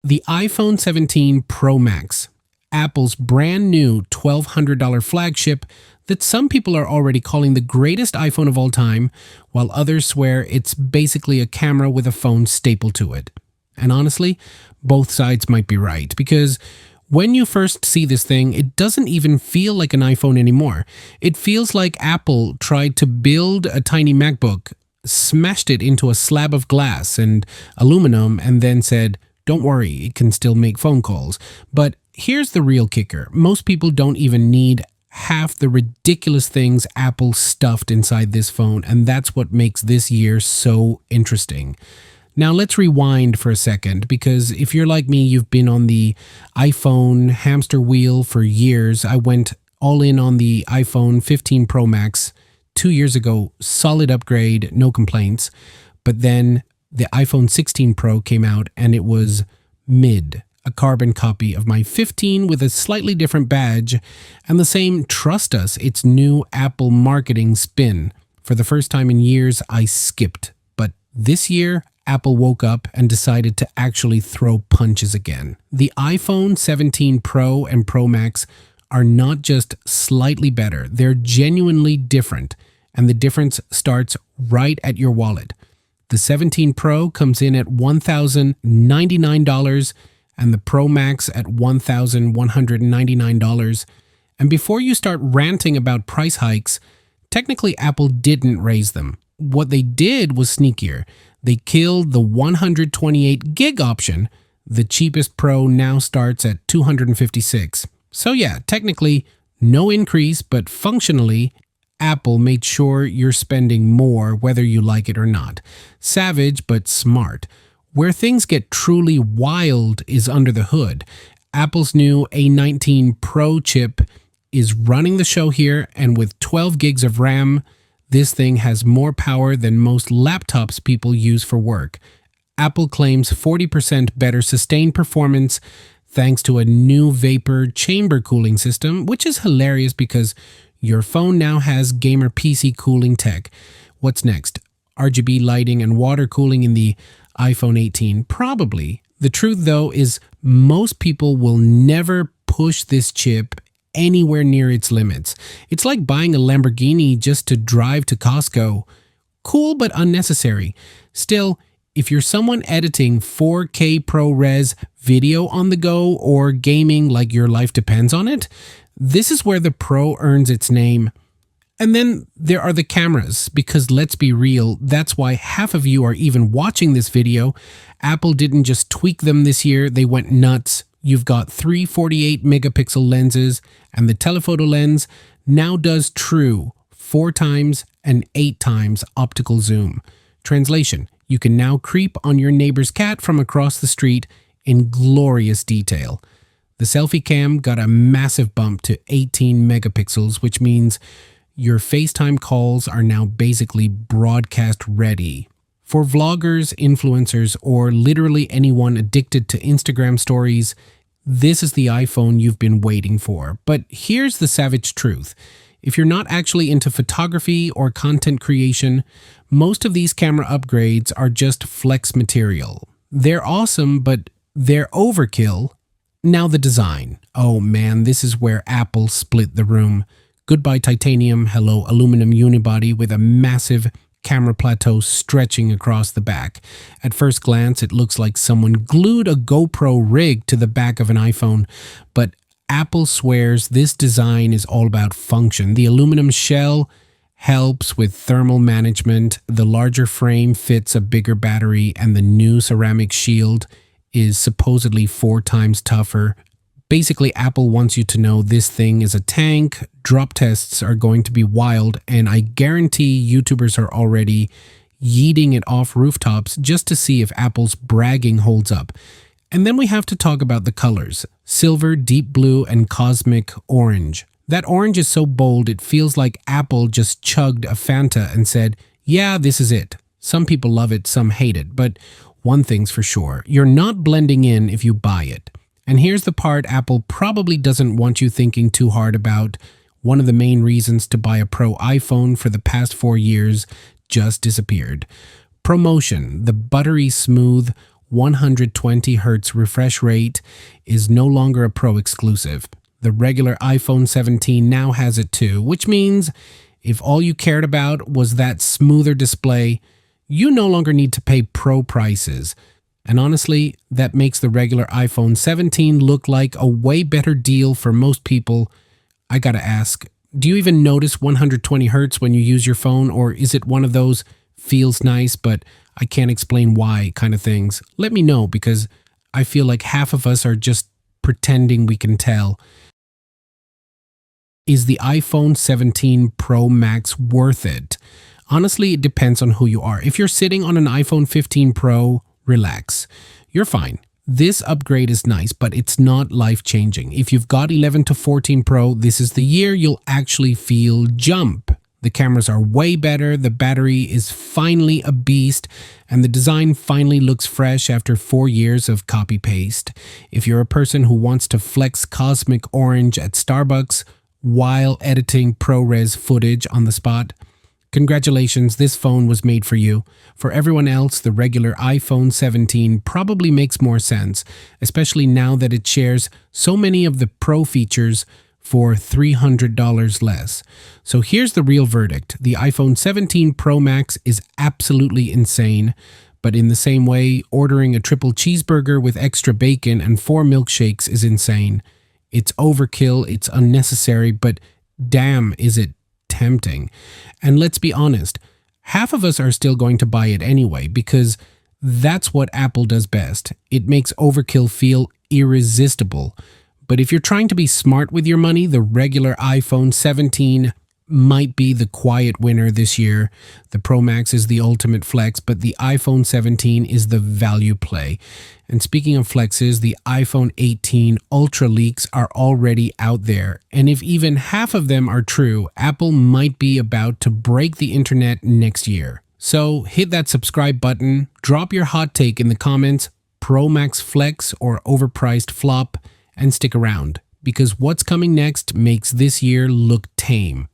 The iPhone 17 Pro Max, Apple's brand new $1,200 flagship that some people are already calling the greatest iPhone of all time, while others swear it's basically a camera with a phone stapled to it. And honestly, both sides might be right, because when you first see this thing, it doesn't even feel like an iPhone anymore. It feels like Apple tried to build a tiny MacBook, smashed it into a slab of glass and aluminum, and then said, "Don't worry, it can still make phone calls." But here's the real kicker. Most people don't even need half the ridiculous things Apple stuffed inside this phone, and that's what makes this year so interesting. Now let's rewind for a second, because if you're like me, you've been on the iPhone hamster wheel for years. I went all in on the iPhone 15 Pro Max 2 years ago, solid upgrade, no complaints. But then the iPhone 16 Pro came out and it was mid, a carbon copy of my 15 with a slightly different badge and the same, trust us, it's new Apple marketing spin. For the first time in years, I skipped. But this year, Apple woke up and decided to actually throw punches again. The iPhone 17 Pro and Pro Max are not just slightly better, they're genuinely different. And the difference starts right at your wallet. The 17 Pro comes in at $1,099 and the Pro Max at $1,199. And before you start ranting about price hikes, technically Apple didn't raise them. What they did was sneakier. They killed the 128 gig option. The cheapest Pro now starts at $256. So yeah, technically no increase, but functionally Apple made sure you're spending more whether you like it or not. Savage, but smart. Where things get truly wild is under the hood. Apple's new A19 Pro chip is running the show here, and with 12 gigs of RAM, this thing has more power than most laptops people use for work. Apple claims 40% better sustained performance thanks to a new vapor chamber cooling system, which is hilarious because your phone now has gamer PC cooling tech. What's next? RGB lighting and water cooling in the iPhone 18? Probably. The truth, though, is most people will never push this chip anywhere near its limits. It's like buying a Lamborghini just to drive to Costco. Cool, but unnecessary. Still, if you're someone editing 4K ProRes video on the go or gaming like your life depends on it, this is where the Pro earns its name. And then there are the cameras, because let's be real, that's why half of you are even watching this video. Apple didn't just tweak them this year, they went nuts. You've got 3 48 megapixel lenses, and the telephoto lens now does true 4 times and 8 times optical zoom. Translation: you can now creep on your neighbor's cat from across the street in glorious detail. The selfie cam got a massive bump to 18 megapixels, which means your FaceTime calls are now basically broadcast ready. For vloggers, influencers, or literally anyone addicted to Instagram stories, this is the iPhone you've been waiting for. But here's the savage truth. If you're not actually into photography or content creation, most of these camera upgrades are just flex material. They're awesome, but they're overkill. Now the design. Oh man, this is where Apple split the room. Goodbye titanium, hello aluminum unibody with a massive camera plateau stretching across the back. At first glance, it looks like someone glued a GoPro rig to the back of an iPhone, but Apple swears this design is all about function. The aluminum shell helps with thermal management, the larger frame fits a bigger battery, and the new ceramic shield is supposedly 4 times tougher. Basically, Apple wants you to know this thing is a tank. Drop tests are going to be wild, and I guarantee YouTubers are already yeeting it off rooftops just to see if Apple's bragging holds up. And then we have to talk about the colors: silver, deep blue, and cosmic orange. That orange is so bold it feels like Apple just chugged a Fanta and said, yeah, this is it. Some people love it, some hate it, but one thing's for sure, you're not blending in if you buy it. And here's the part Apple probably doesn't want you thinking too hard about. One of the main reasons to buy a Pro iPhone for the past 4 years just disappeared. ProMotion, the buttery smooth 120 Hz refresh rate is no longer a Pro exclusive. The regular iPhone 17 now has it too, which means if all you cared about was that smoother display, you no longer need to pay Pro prices. And honestly, that makes the regular iPhone 17 look like a way better deal for most people. I gotta ask, do you even notice 120 Hz when you use your phone, or is it one of those feels nice but I can't explain why kind of things? Let me know, because I feel like half of us are just pretending we can tell. Is the iPhone 17 Pro Max worth it? Honestly, it depends on who you are. If you're sitting on an iPhone 15 Pro, relax. You're fine. This upgrade is nice, but it's not life-changing. If you've got 11 to 14 Pro, this is the year you'll actually feel jump. The cameras are way better, the battery is finally a beast, and the design finally looks fresh after 4 years of copy-paste. If you're a person who wants to flex cosmic orange at Starbucks while editing ProRes footage on the spot, congratulations, this phone was made for you. For everyone else, the regular iPhone 17 probably makes more sense, especially now that it shares so many of the Pro features for $300 less. So here's the real verdict. The iPhone 17 Pro Max is absolutely insane, but in the same way, ordering a triple cheeseburger with extra bacon and 4 milkshakes is insane. It's overkill, it's unnecessary, but damn, is it tempting. And let's be honest, half of us are still going to buy it anyway, because that's what Apple does best. It makes overkill feel irresistible. But if you're trying to be smart with your money, the regular iPhone 17 might be the quiet winner this year. The Pro Max is the ultimate flex, but the iPhone 17 is the value play. And speaking of flexes, the iPhone 18 Ultra leaks are already out there. And if even half of them are true, Apple might be about to break the internet next year. So hit that subscribe button, drop your hot take in the comments, Pro Max flex or overpriced flop, and stick around, because what's coming next makes this year look tame.